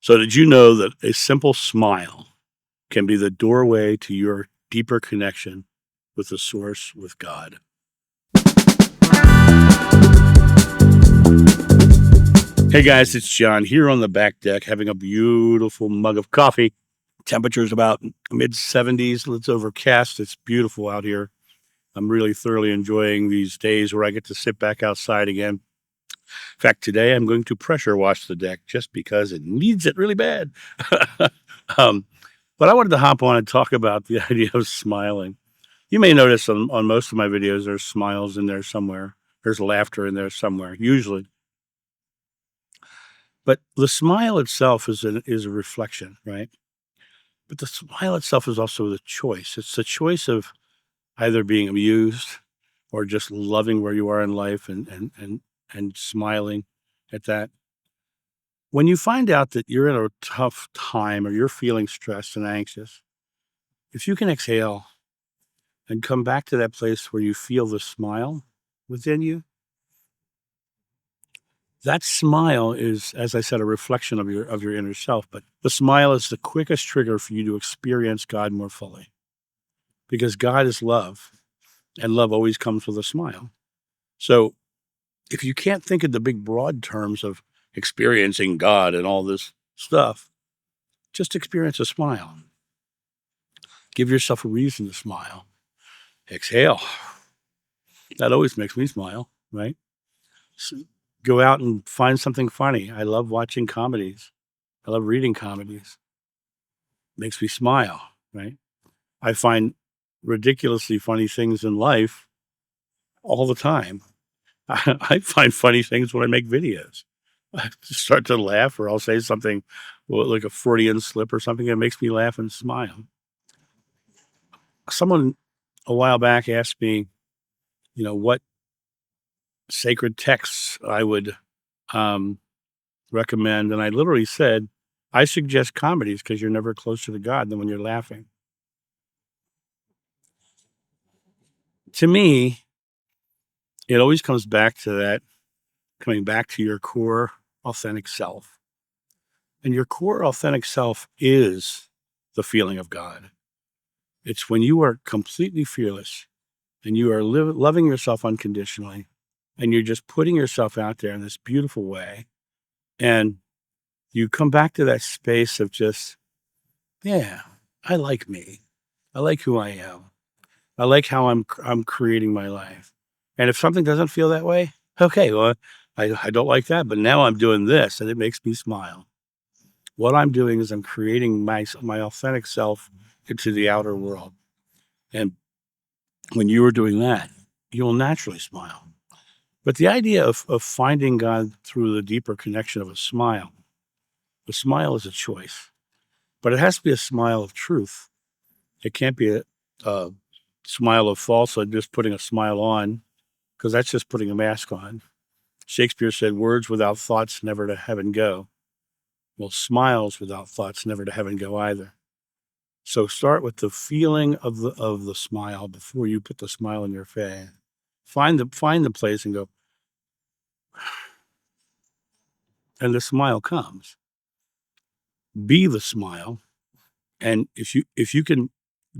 So, did you know that a simple smile can be the doorway to your deeper connection with the source, with God? Hey guys, it's John here on the back deck having a beautiful mug of coffee. Temperature's about mid 70s. It's overcast. It's beautiful out here. I'm really thoroughly enjoying these days where I get to sit back outside again. In fact, today I'm going to pressure wash the deck just because it needs it really bad. um, but I wanted to hop on and talk about the idea of smiling. You may notice on most of my videos, there's smiles in there somewhere. There's laughter in there somewhere, usually. But the smile itself is a reflection, right? But the smile itself is also the choice. It's the choice of either being amused or just loving where you are in life and smiling at that. When you find out that you're in a tough time or you're feeling stressed and anxious, if you can exhale and come back to that place where you feel the smile within you, that smile is, as I said, a reflection of your inner self. But the smile is the quickest trigger for you to experience God more fully, because God is love, and love always comes with a smile. So if you can't think in the big broad terms of experiencing God and all this stuff, just experience a smile. Give yourself a reason to smile. Exhale. That always makes me smile, right? S Go out and find something funny. I love watching comedies. I love reading comedies. Makes me smile, right? I find ridiculously funny things in life all the time. I find funny things when I make videos. I just start to laugh, or I'll say something like a Freudian slip or something that makes me laugh and smile. Someone a while back asked me, what sacred texts I would um, recommend. And I literally said, I suggest comedies because you're never closer to God than when you're laughing. To me, it always comes back to that, coming back to your core authentic self. And your core authentic self is the feeling of God. It's when you are completely fearless and you are loving yourself unconditionally and you're just putting yourself out there in this beautiful way. And you come back to that space of just, yeah, I like me. I like who I am. I like how I'm creating my life. And if something doesn't feel that way, okay, well, I don't like that, but now I'm doing this and it makes me smile. What I'm doing is I'm creating my authentic self into the outer world. And when you are doing that, you'll naturally smile. But the idea of finding God through the deeper connection of a smile, the smile is a choice, but it has to be a smile of truth. It can't be a smile of falsehood, just putting a smile on, because that's just putting a mask on. Shakespeare said, words without thoughts never to heaven go. Well, smiles without thoughts never to heaven go either. So start with the feeling of the smile before you put the smile in your face. Find the place and go, and the smile comes. Be the smile. And if you can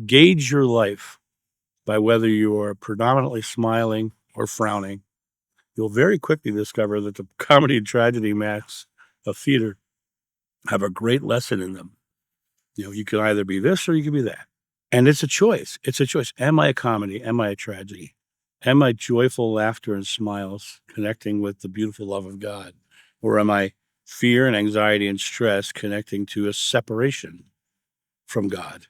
gauge your life by whether you are predominantly smiling or frowning, you'll very quickly discover that the comedy and tragedy masks of theater have a great lesson in them. You can either be this or you can be that. And it's a choice. It's a choice. Am I a comedy? Am I a tragedy? Am I joyful laughter and smiles connecting with the beautiful love of God? Or am I fear and anxiety and stress connecting to a separation from God?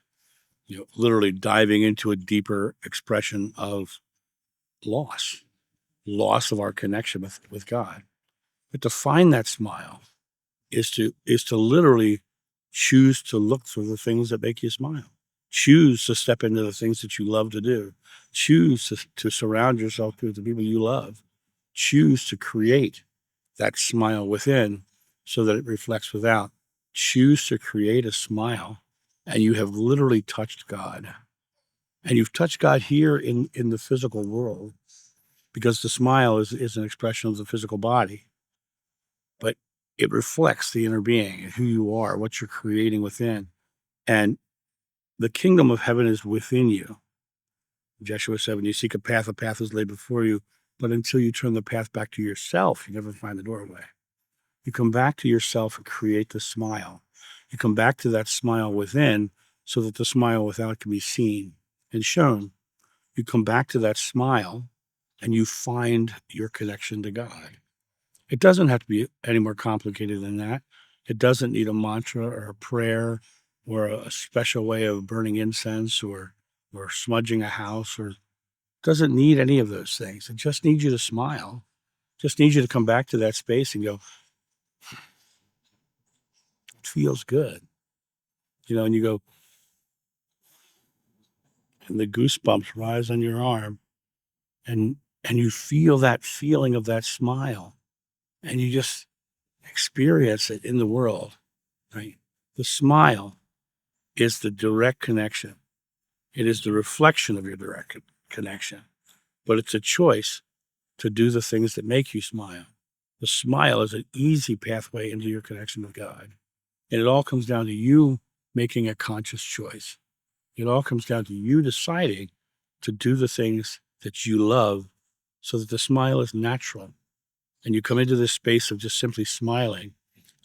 Literally diving into a deeper expression of loss, loss of our connection with God. But to find that smile is to literally choose to look for the things that make you smile. Choose to step into the things that you love to do. Choose to surround yourself with the people you love. Choose to create that smile within so that it reflects without. Choose to create a smile, and you have literally touched God. And you've touched God here in the physical world, because the smile is an expression of the physical body. But it reflects the inner being and who you are, what you're creating within. And the kingdom of heaven is within you. Joshua 7, you seek a path is laid before you, but until you turn the path back to yourself, you never find the doorway. You come back to yourself and create the smile. You come back to that smile within so that the smile without can be seen and shown. You come back to that smile and you find your connection to God. It doesn't have to be any more complicated than that. It doesn't need a mantra or a prayer or a special way of burning incense or smudging a house, or doesn't need any of those things. It just needs you to smile. Just needs you to come back to that space and go, it feels good. And you go, and the goosebumps rise on your arm, and you feel that feeling of that smile, and you just experience it in the world, right? The smile is the direct connection. It is the reflection of your direct connection, but it's a choice to do the things that make you smile. The smile is an easy pathway into your connection with God. And it all comes down to you making a conscious choice. It all comes down to you deciding to do the things that you love so that the smile is natural. And you come into this space of just simply smiling.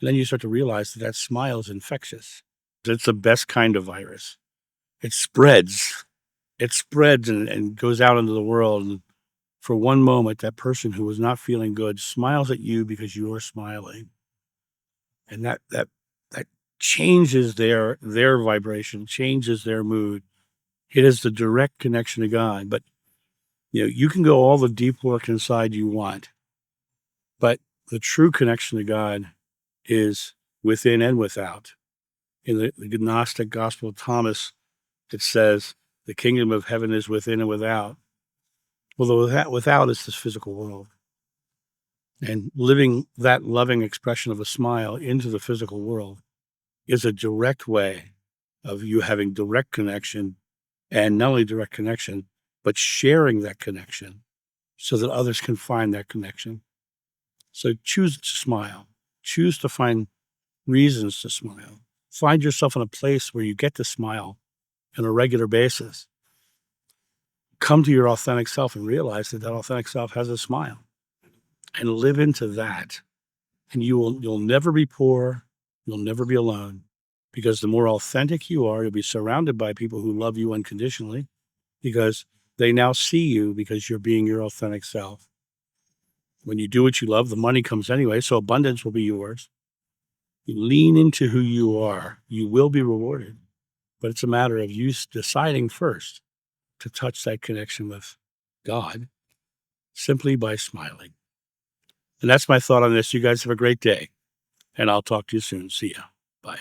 And then you start to realize that smile is infectious. It's the best kind of virus. It spreads. It spreads and goes out into the world. And for one moment, that person who was not feeling good smiles at you because you are smiling. And that changes their vibration, changes their mood. It is the direct connection to God. But you can go all the deep work inside you want, but the true connection to God is within and without. In the Gnostic Gospel of Thomas, it says, the kingdom of heaven is within and without. Well, without is this physical world. And living that loving expression of a smile into the physical world is a direct way of you having direct connection, and not only direct connection, but sharing that connection so that others can find that connection. So choose to smile. Choose to find reasons to smile. Find yourself in a place where you get to smile on a regular basis. Come to your authentic self and realize that authentic self has a smile, and live into that. And you'll never be poor. You'll never be alone, because the more authentic you are, you'll be surrounded by people who love you unconditionally, because they now see you because you're being your authentic self. When you do what you love, the money comes anyway, so abundance will be yours. You lean into who you are, you will be rewarded. But it's a matter of you deciding first to touch that connection with God simply by smiling. And that's my thought on this. You guys have a great day, and I'll talk to you soon. See ya. Bye.